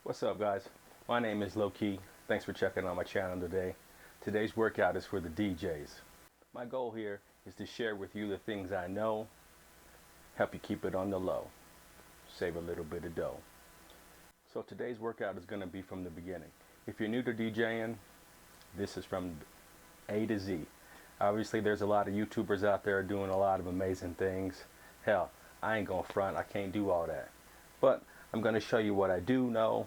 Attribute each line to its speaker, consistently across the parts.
Speaker 1: What's up, guys? My name is Low Key. Thanks for checking out my channel today. Today's workout is for the DJs. My goal here is to share with you the things I know, help you keep it on the low, save a little bit of dough. So today's workout is going to be from the beginning. If you're new to DJing, this is from A to Z. Obviously, there's a lot of YouTubers out there doing a lot of amazing things. Hell, I ain't gonna front, I can't do all that. But I'm gonna show you what I do know,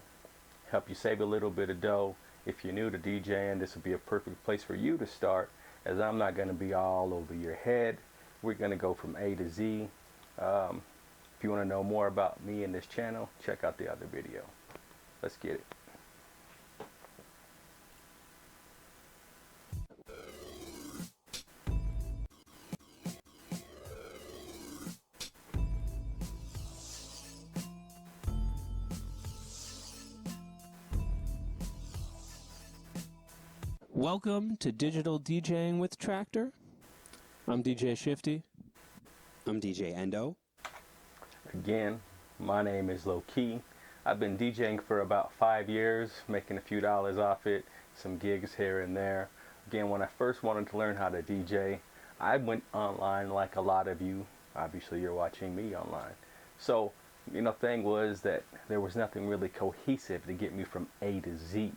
Speaker 1: help you save a little bit of dough. If you're new to DJing, this will be a perfect place for you to start, as I'm not gonna be all over your head. We're gonna go from A to Z. If you wanna know more about me and this channel, check out the other video. Let's get it.
Speaker 2: Welcome to Digital DJing with Tractor. I'm DJ Shifty.
Speaker 3: I'm DJ Endo.
Speaker 1: Again, my name is Low Key. I've been DJing for about 5 years, making a few dollars off it, some gigs here and there. Again, when I first wanted to learn how to DJ, I went online like a lot of you. Obviously, you're watching me online. So, thing was that there was nothing really cohesive to get me from A to Z.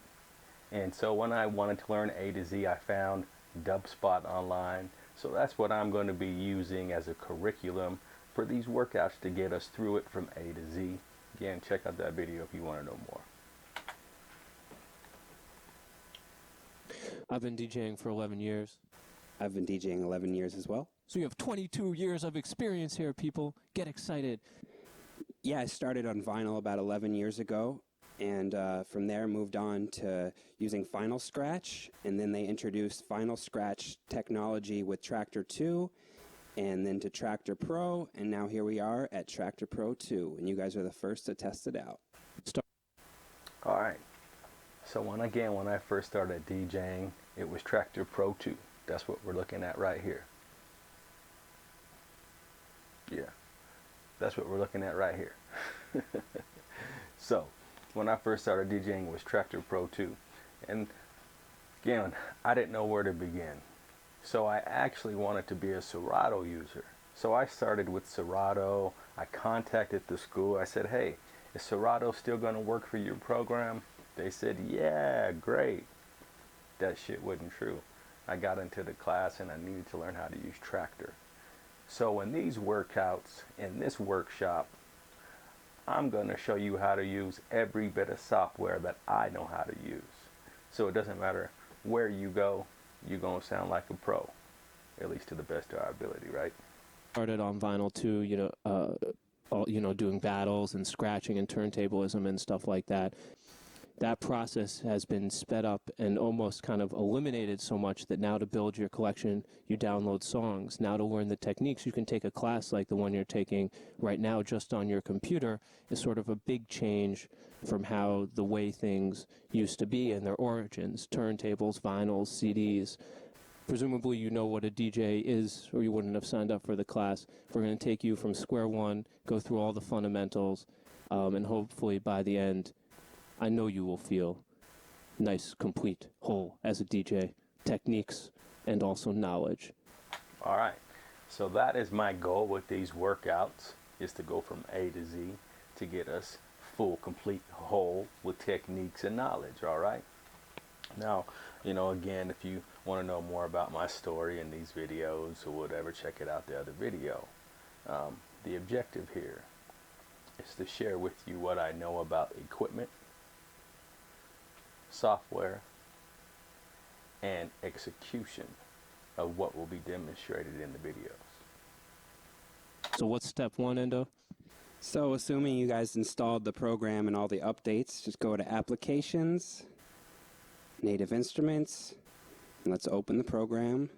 Speaker 1: And so when I wanted to learn A to Z, I found Dubspot online. So that's what I'm going to be using as a curriculum for these workouts to get us through it from A to Z. Again, check out that video if you want to know more.
Speaker 2: I've been DJing for 11 years.
Speaker 3: I've been DJing 11 years as well.
Speaker 2: So you have 22 years of experience here, people. Get excited.
Speaker 3: Yeah, I started on vinyl about 11 years ago. And from there moved on to using Final Scratch, and then they introduced Final Scratch technology with Tractor 2, and then to Tractor Pro, and now here we are at Tractor Pro 2, and you guys are the first to test it out.
Speaker 1: All right, so when I first started DJing, it was Tractor Pro 2. That's what we're looking at right here. Yeah, that's what we're looking at right here. So when I first started DJing, it was Tractor Pro 2. And again, I didn't know where to begin. So I actually wanted to be a Serato user. So I started with Serato. I contacted the school. I said, hey, is Serato still going to work for your program? They said, yeah, great. That shit wasn't true. I got into the class and I needed to learn how to use Tractor. So in these workouts, in this workshop, I'm going to show you how to use every bit of software that I know how to use. So it doesn't matter where you go, you're going to sound like a pro, at least to the best of our ability, right?
Speaker 2: Started on vinyl too, doing battles and scratching and turntablism and stuff like that. That process has been sped up and almost kind of eliminated so much that now to build your collection, you download songs. Now to learn the techniques, you can take a class like the one you're taking right now just on your computer. Is sort of a big change from how the way things used to be and their origins. Turntables, vinyls, CDs. Presumably you know what a DJ is, or you wouldn't have signed up for the class. We're going to take you from square one, go through all the fundamentals, and hopefully by the end, I know you will feel nice, complete, whole as a DJ, techniques, and also knowledge.
Speaker 1: All right, so that is my goal with these workouts, is to go from A to Z to get us full, complete, whole with techniques and knowledge, all right? Now, again, if you want to know more about my story in these videos or whatever, check it out the other video. The objective here is to share with you what I know about equipment, software, and execution of what will be demonstrated in the videos.
Speaker 2: So what's step one, Endo?
Speaker 3: So assuming you guys installed the program and all the updates, just go to Applications, Native Instruments, and let's open the program.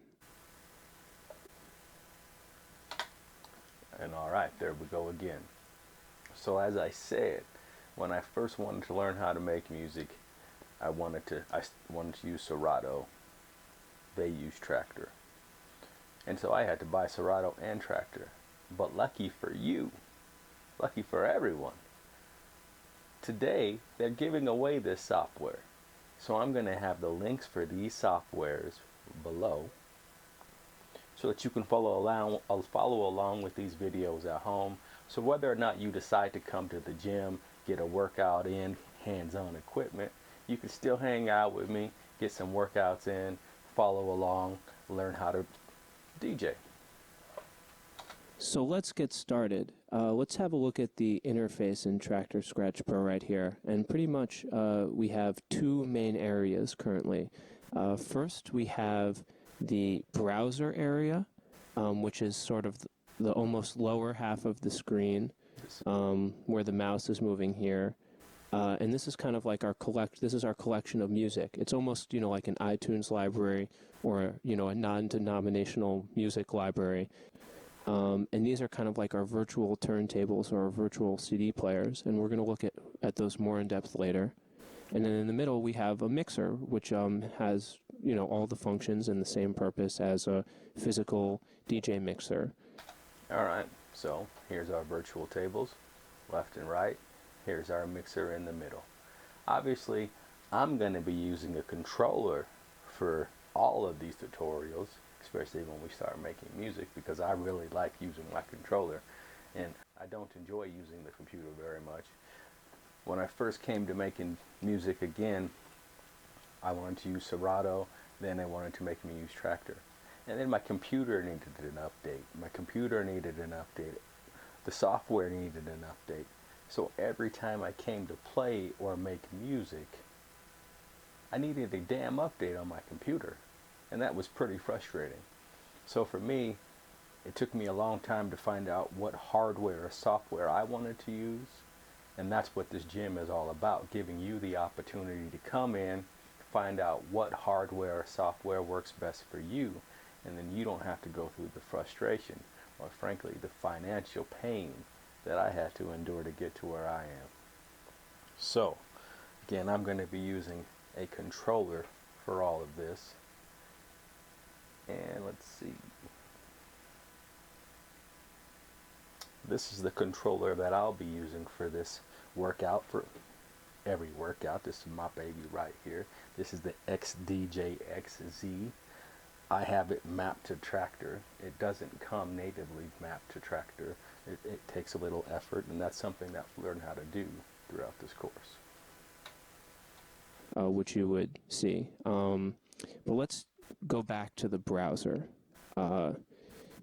Speaker 1: And all right, there we go again. So as I said, when I first wanted to learn how to make music, I wanted to use Serato. They use Tractor. And so I had to buy Serato and Tractor. But lucky for you, lucky for everyone, today they're giving away this software. So I'm going to have the links for these softwares below so that you can follow along with these videos at home. So whether or not you decide to come to the gym, get a workout in, hands-on equipment, you can still hang out with me, get some workouts in, follow along, learn how to DJ.
Speaker 2: So let's get started. Let's have a look at the interface in Tractor Scratch Pro right here. And pretty much we have two main areas currently. First, we have the browser area, which is sort of the almost lower half of the screen, where the mouse is moving here. And this is kind of like this is our collection of music. It's almost, like an iTunes library or, a non-denominational music library. And these are kind of like our virtual turntables or our virtual CD players, and we're going to look at those more in depth later. And then in the middle we have a mixer, which has all the functions and the same purpose as a physical DJ mixer.
Speaker 1: All right, so here's our virtual tables, left and right. Here's our mixer in the middle. Obviously, I'm going to be using a controller for all of these tutorials, especially when we start making music, because I really like using my controller and I don't enjoy using the computer very much. When I first came to making music again, I wanted to use Serato, then I wanted to make me use Tractor. And then my computer needed an update. The software needed an update. So every time I came to play or make music, I needed a damn update on my computer. And that was pretty frustrating. So for me, it took me a long time to find out what hardware or software I wanted to use. And that's what this gym is all about, giving you the opportunity to come in, find out what hardware or software works best for you. And then you don't have to go through the frustration or frankly the financial pain that I had to endure to get to where I am. So again, I'm going to be using a controller for all of this. And let's see. This is the controller that I'll be using for this workout, for every workout. This is my baby right here. This is the XDJ-XZ. I have it mapped to Tractor. It doesn't come natively mapped to Tractor. It takes a little effort, and that's something that I've learned how to do throughout this course.
Speaker 2: Which you would see. But let's go back to the browser.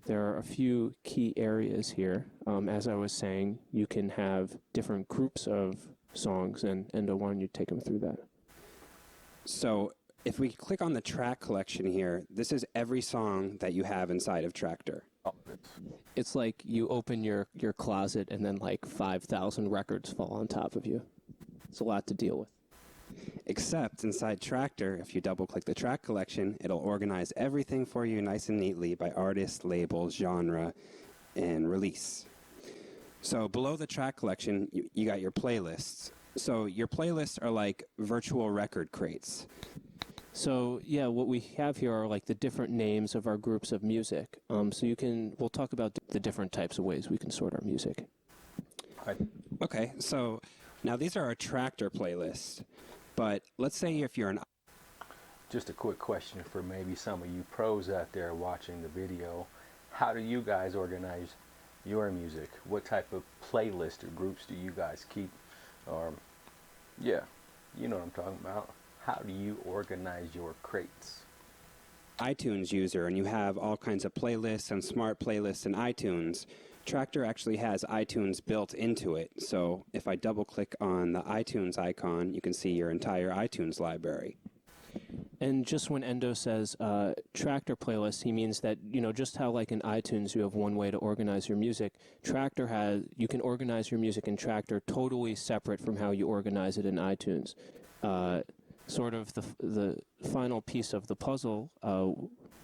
Speaker 2: There are a few key areas here. As I was saying, you can have different groups of songs, and why don't you take them through that?
Speaker 3: So if we click on the track collection here, this is every song that you have inside of Tractor.
Speaker 2: It's like you open your closet and then like 5,000 records fall on top of you. It's a lot to deal with.
Speaker 3: Except inside Tractor, if you double-click the track collection, it'll organize everything for you nice and neatly by artist, label, genre, and release. So below the track collection, you got your playlists. So your playlists are like virtual record crates.
Speaker 2: So yeah, what we have here are like the different names of our groups of music. So we'll talk about the different types of ways we can sort our music.
Speaker 3: Okay, so now these are our Tractor playlists. But let's say if you're
Speaker 1: Just a quick question for maybe some of you pros out there watching the video. How do you guys organize your music? What type of playlist or groups do you guys keep? Yeah, you know what I'm talking about. How do you organize your crates?
Speaker 3: iTunes user and you have all kinds of playlists and smart playlists in iTunes, Tractor actually has iTunes built into it. So if I double click on the iTunes icon, you can see your entire iTunes library.
Speaker 2: And just when Endo says Tractor playlist, he means that, just how like in iTunes you have one way to organize your music, you can organize your music in Tractor totally separate from how you organize it in iTunes. Sort of the final piece of the puzzle,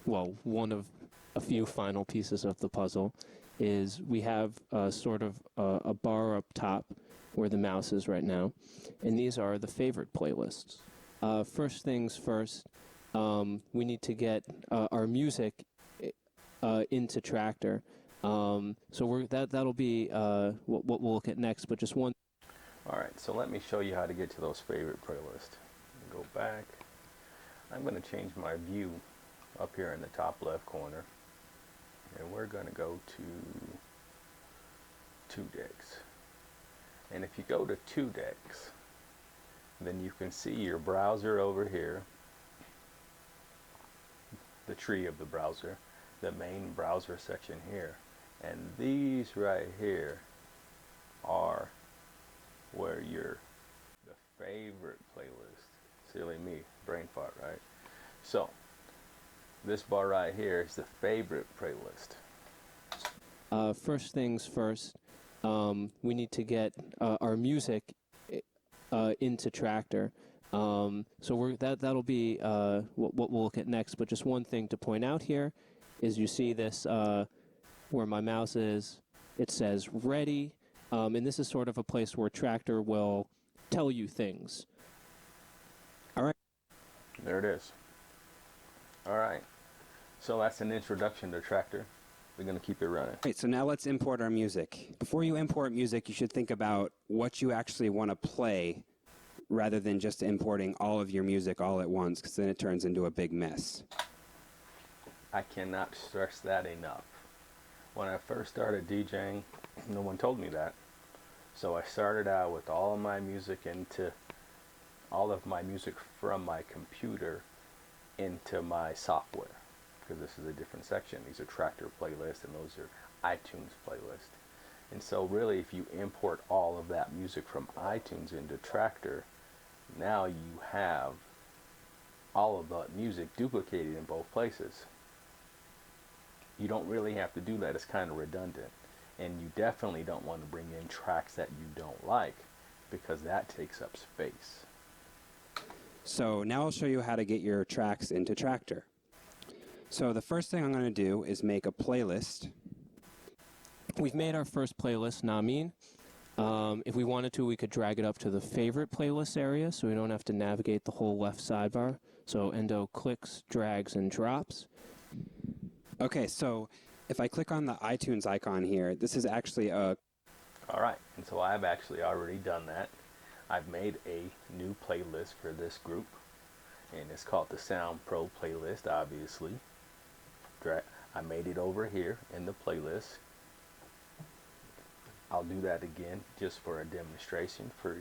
Speaker 2: one of a few final pieces of the puzzle, is we have sort of a bar up top where the mouse is right now, and these are the favorite playlists. First things first, we need to get our music into Tractor. So that'll be what we'll look at next, but just one.
Speaker 1: Alright, so let me show you how to get to those favorite playlists. Go back. I'm going to change my view up here in the top left corner. And we're going to go to 2 decks. And if you go to 2 decks, then you can see your browser over here, the tree of the browser, the main browser section here. And these right here are where the favorite playlist. Silly me, brain fart, right? So this bar right here is the favorite playlist.
Speaker 2: First things first, we need to get our music into Tractor. So that'll be what we'll look at next. But just one thing to point out here is you see this where my mouse is, it says ready. And this is sort of a place where Tractor will tell you things. All right.
Speaker 1: There it is. All right. So that's an introduction to Tractor. We're going to keep it running.
Speaker 3: Right, so now let's import our music. Before you import music, you should think about what you actually want to play rather than just importing all of your music all at once, because then it turns into a big mess.
Speaker 1: I cannot stress that enough. When I first started DJing, no one told me that. So I started out with all of my music from my computer into my software, because this is a different section. These are Tractor playlists and those are iTunes playlists. And so really, if you import all of that music from iTunes into Tractor, now you have all of the music duplicated in both places. You don't really have to do that. It's kind of redundant. And you definitely don't want to bring in tracks that you don't like, because that takes up space.
Speaker 3: So now I'll show you how to get your tracks into Tractor. So the first thing I'm going to do is make a playlist.
Speaker 2: We've made our first playlist, Namin. If we wanted to, we could drag it up to the favorite playlist area so we don't have to navigate the whole left sidebar. So Endo clicks, drags, and drops.
Speaker 3: Okay, so if I click on the iTunes icon here, this is actually a...
Speaker 1: All right, and so I've actually already done that. I've made a new playlist for this group, and it's called the Sound Pro playlist, obviously. I made it over here in the playlist. I'll do that again just for a demonstration for,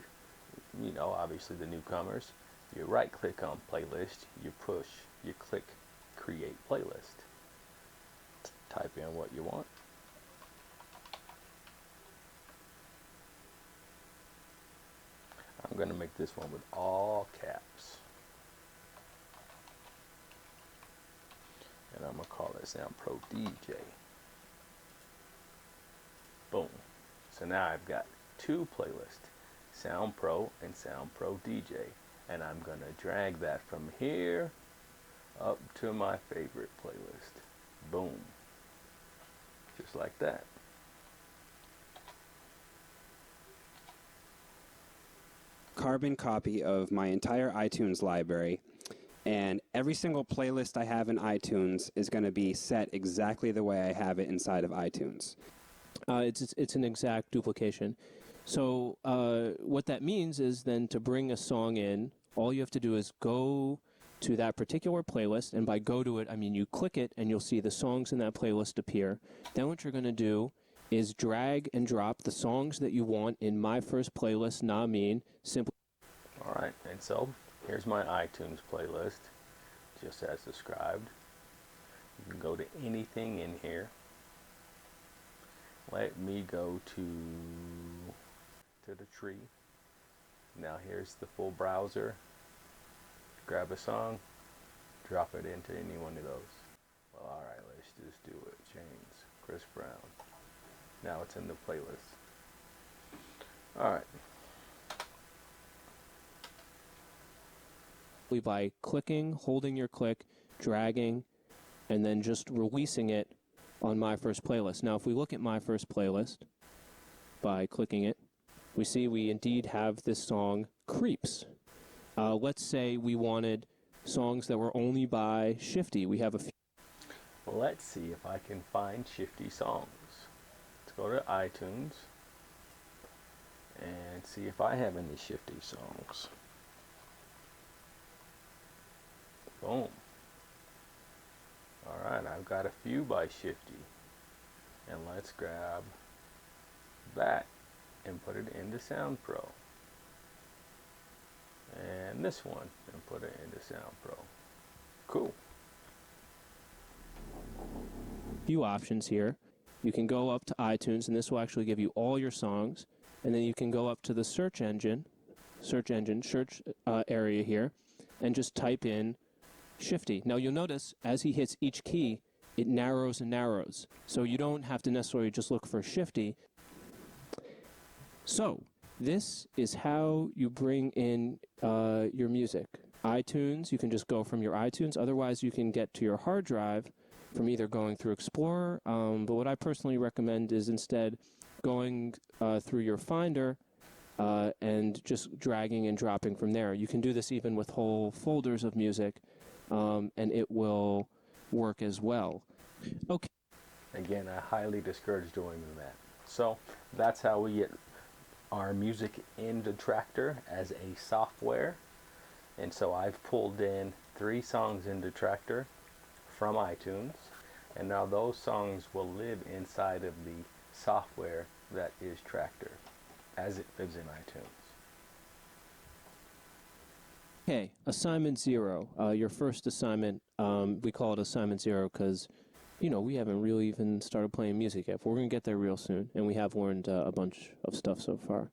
Speaker 1: obviously the newcomers. You right click on playlist, you click create playlist. Type in what you want. I'm going to make this one with all caps. And I'm going to call it Sound Pro DJ. Boom. So now I've got 2 playlists, Sound Pro and Sound Pro DJ. And I'm going to drag that from here up to my favorite playlist. Boom. Just like that.
Speaker 3: carbon copy of my entire iTunes library, and every single playlist I have in iTunes is going to be set exactly the way I have it inside of iTunes.
Speaker 2: It's an exact duplication. So what that means is then to bring a song in, all you have to do is go to that particular playlist, and by go to it, I mean you click it and you'll see the songs in that playlist appear. Then what you're going to do is drag and drop the songs that you want in my first playlist, Namin, simply.
Speaker 1: All right, and so here's my iTunes playlist, just as described. You can go to anything in here. Let me go to the tree. Now here's the full browser. Grab a song, drop it into any one of those. Well, all right, let's just do it. James, Chris Brown. Now it's in the playlist. All right.
Speaker 2: By clicking, holding your click, dragging, and then just releasing it on my first playlist. Now, if we look at my first playlist by clicking it, we see we indeed have this song, Creeps. Let's say we wanted songs that were only by Shifty. We have a few.
Speaker 1: Well, let's see if I can find Shifty songs. Let's go to iTunes, and see if I have any shifty songs. Boom. Alright, I've got a few by Shifty. And let's grab that and put it into Sound Pro. And this one and put it into Sound Pro. Cool.
Speaker 2: Few options here. You can go up to iTunes, and this will actually give you all your songs. And then you can go up to the search area here, and just type in Shifty. Now you'll notice as he hits each key, it narrows and narrows. So you don't have to necessarily just look for Shifty. So this is how you bring in your music. iTunes, you can just go from your iTunes. Otherwise, you can get to your hard drive from either going through Explorer, but what I personally recommend is instead going through your Finder and just dragging and dropping from there. You can do this even with whole folders of music, and it will work as well. Okay.
Speaker 1: Again, I highly discourage doing that. So that's how we get our music into Tractor as a software. And so I've pulled in 3 songs into Tractor from iTunes, and now those songs will live inside of the software that is Tractor as it lives in iTunes.
Speaker 2: Okay, assignment 0. Your first assignment, we call it assignment 0 because, you know, we haven't really even started playing music yet. But we're going to get there real soon, and we have learned a bunch of stuff so far.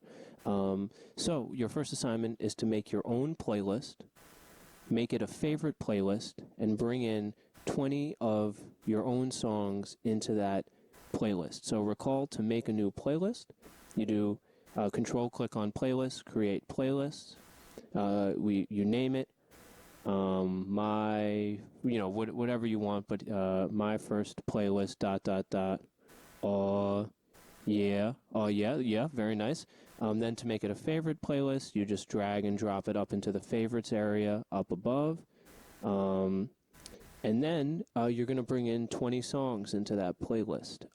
Speaker 2: So your first assignment is to make your own playlist, make it a favorite playlist, and bring in 20 of your own songs into that playlist. So recall, to make a new playlist, you do control-click on playlist, create playlists. You name it. Whatever you want, but my first playlist ... Oh yeah, very nice. Then to make it a favorite playlist, you just drag and drop it up into the favorites area up above. And then you're going to bring in 20 songs into that playlist.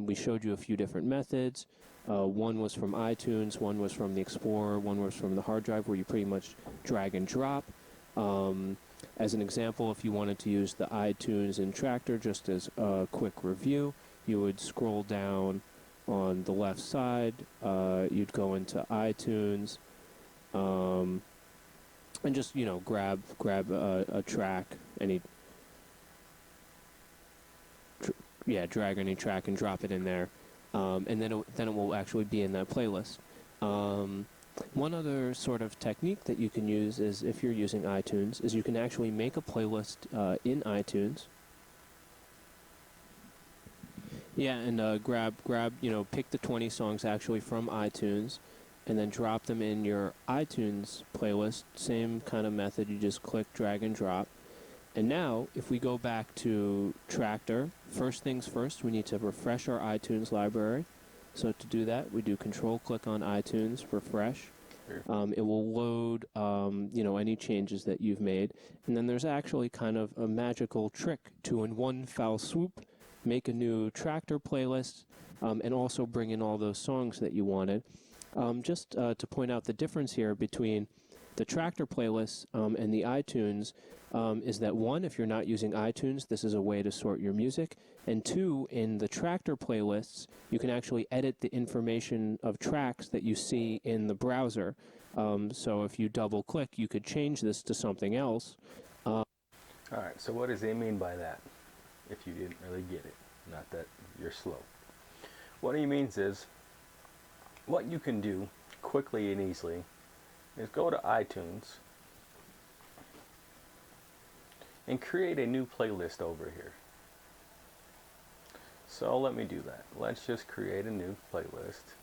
Speaker 2: We showed you a few different methods. One was from iTunes, one was from the Explorer, one was from the hard drive, where you pretty much drag and drop. As an example, if you wanted to use the iTunes in Tractor, just as a quick review, you would scroll down on the left side, you'd go into iTunes, and just, grab a track, drag any track and drop it in there, and then it will actually be in that playlist. One other sort of technique that you can use is, if you're using iTunes, is you can actually make a playlist in iTunes. Yeah, and grab, pick the 20 songs actually from iTunes, and then drop them in your iTunes playlist. Same kind of method, you just click, drag, and drop. And now, if we go back to Tractor, first things first, we need to refresh our iTunes library. So to do that, we do control-click on iTunes, refresh. It will load, any changes that you've made. And then there's actually kind of a magical trick to, in one foul swoop, make a new Tractor playlist, and also bring in all those songs that you wanted. Just to point out the difference here between the Tractor playlists and the iTunes, is that 1, if you're not using iTunes, this is a way to sort your music, and 2, in the Tractor playlists, you can actually edit the information of tracks that you see in the browser. So if you double-click, you could change this to something else.
Speaker 1: Alright, so what does he mean by that? If you didn't really get it, not that you're slow. What he means is, what you can do quickly and easily is go to iTunes and create a new playlist over here. So let me do that. Let's just create a new playlist.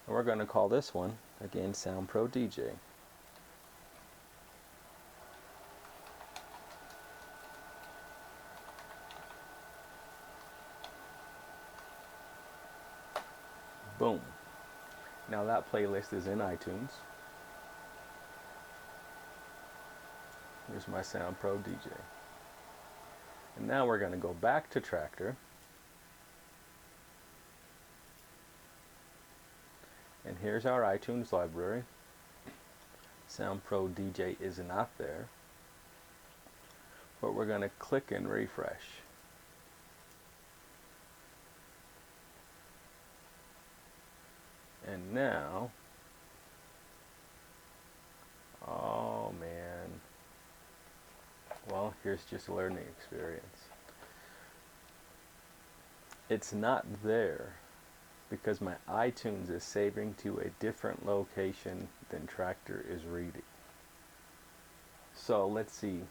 Speaker 1: And we're going to call this one, again, Sound Pro DJ. Boom. Now that playlist is in iTunes. Here's my Sound Pro DJ. And now we're going to go back to Tractor. here's our iTunes library. Sound Pro DJ is not there, but we're going to click and refresh. And now, oh man, well, here's just a learning experience. It's not there because my iTunes is saving to a different location than Tractor is reading. So let's see,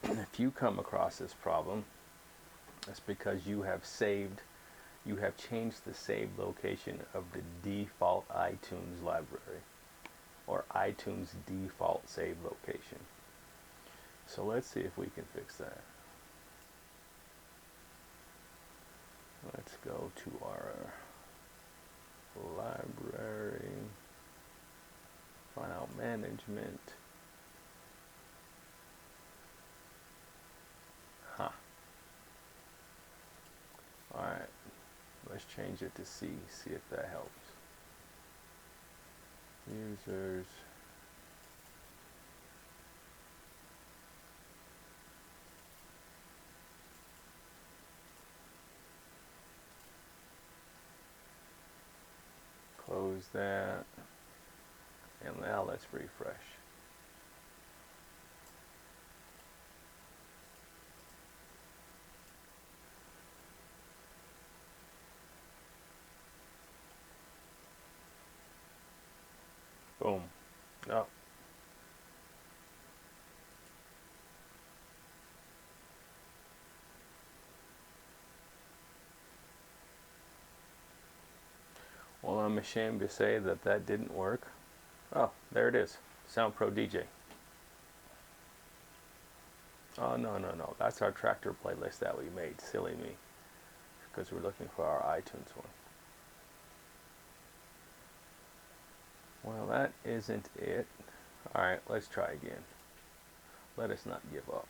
Speaker 1: if you come across this problem, it's because you have changed the saved location of the default iTunes library, or iTunes default save location. So let's see if we can fix that. Let's go to our library, file management. Alright, let's change it to C, see if that helps. Users. Close that. And now let's refresh. Boom. Oh. Well, I'm ashamed to say that that didn't work. Oh, there it is. Sound Pro DJ. Oh, no. That's our Tractor playlist that we made. Silly me. Because we're looking for our iTunes one. Well, that isn't it. Alright, let's try again. Let us not give up.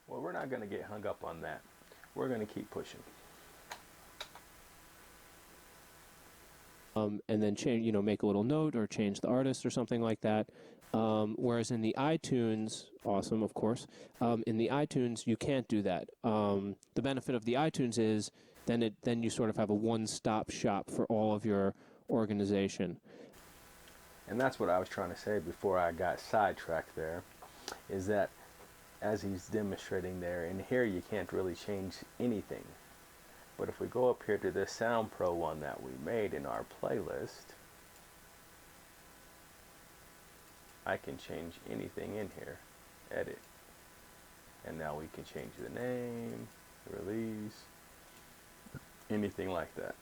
Speaker 1: Well, we're not going to get hung up on that. We're going to keep pushing.
Speaker 2: And then change, make a little note or change the artist or something like that. Whereas in the iTunes, awesome, of course, in the iTunes, you can't do that. The benefit of the iTunes is then you sort of have a one-stop shop for all of your organization.
Speaker 1: And that's what I was trying to say before I got sidetracked there, is that as he's demonstrating there, in here you can't really change anything. But if we go up here to this Sound Pro one that we made in our playlist, I can change anything in here. Edit. And now we can change the name, release, anything like that.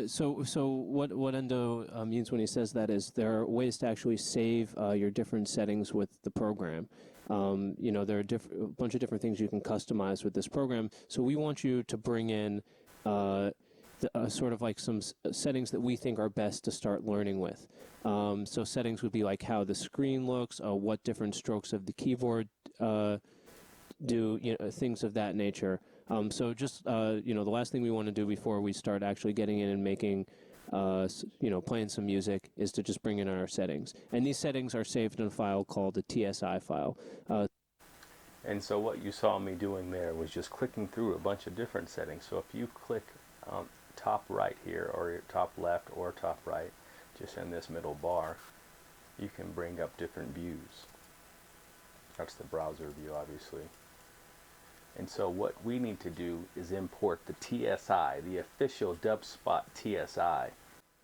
Speaker 2: So what Endo means when he says that is there are ways to actually save your different settings with the program. There are a bunch of different things you can customize with this program. So we want you to bring in sort of like some settings that we think are best to start learning with. So settings would be like how the screen looks, what different strokes of the keyboard do, things of that nature. So just, the last thing we want to do before we start actually getting in and making, playing some music is to just bring in our settings. And these settings are saved in a file called a TSI file.
Speaker 1: And so what you saw me doing there was just clicking through a bunch of different settings. So if you click top right here, or top left or top right, just in this middle bar, you can bring up different views. That's the browser view, obviously. And so what we need to do is import the TSI, the official DubSpot TSI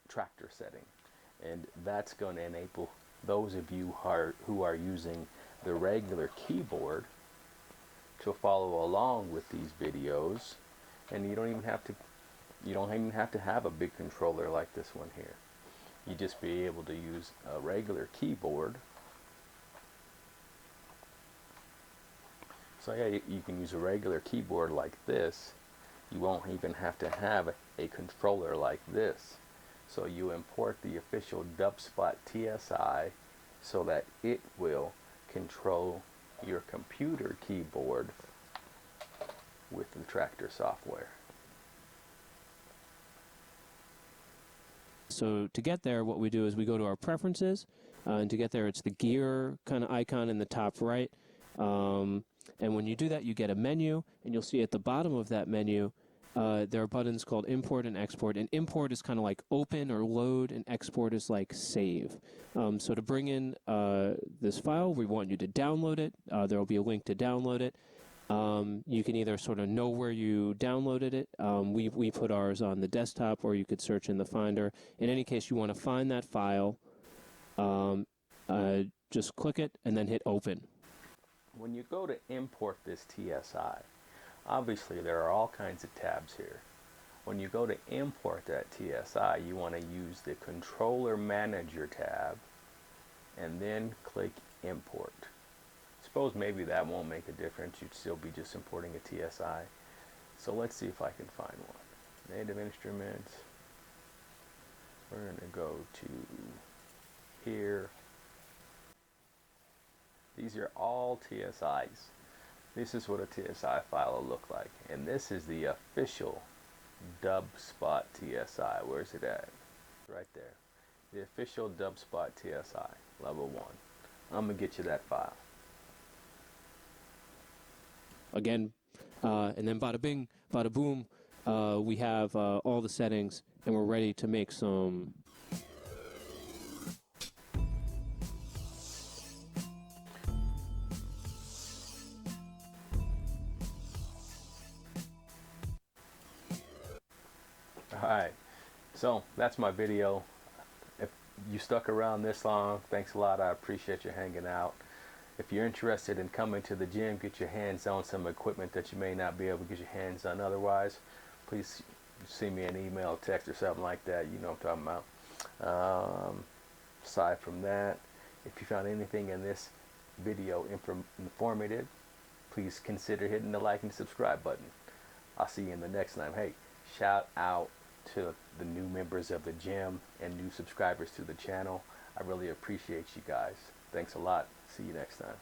Speaker 1: tractor setting. And that's going to enable those of you who are using the regular keyboard to follow along with these videos. And you don't even have to have a big controller like this one here. You just be able to use a regular keyboard. So yeah, you can use a regular keyboard like this. You won't even have to have a controller like this. So you import the official DubSpot TSI so that it will control your computer keyboard with the Tractor software.
Speaker 2: So to get there, what we do is we go to our preferences, and to get there, it's the gear kind of icon in the top right. And when you do that, you get a menu, and you'll see at the bottom of that menu, there are buttons called import and export. And import is kind of like open or load, and export is like save. So to bring in this file, we want you to download it. There will be a link to download it. You can either sort of know where you downloaded it. We put ours on the desktop, or you could search in the Finder. In any case, you want to find that file, just click it, and then hit open.
Speaker 1: When you go to import this TSI, obviously there are all kinds of tabs here. When you go to import that TSI, you want to use the Controller Manager tab and then click Import. Suppose maybe that won't make a difference. You'd still be just importing a TSI. So let's see if I can find one. Native Instruments. We're going to go to here. These are all TSIs. This is what a TSI file will look like. And this is the official DubSpot TSI. Where's it at? Right there. The official DubSpot TSI, level 1. I'm going to get you that file.
Speaker 2: Again, and then bada bing, bada boom, we have all the settings, and we're ready to make some.
Speaker 1: Alright, so that's my video. If you stuck around this long, thanks a lot. I appreciate you hanging out. If you're interested in coming to the gym, get your hands on some equipment that you may not be able to get your hands on otherwise, please send me an email, text, or something like that. You know what I'm talking about. Aside from that, if you found anything in this video informative, please consider hitting the like and subscribe button. I'll see you in the next time. Hey, shout out to the new members of the gym and new subscribers to the channel. I really appreciate you guys. Thanks a lot. See you next time.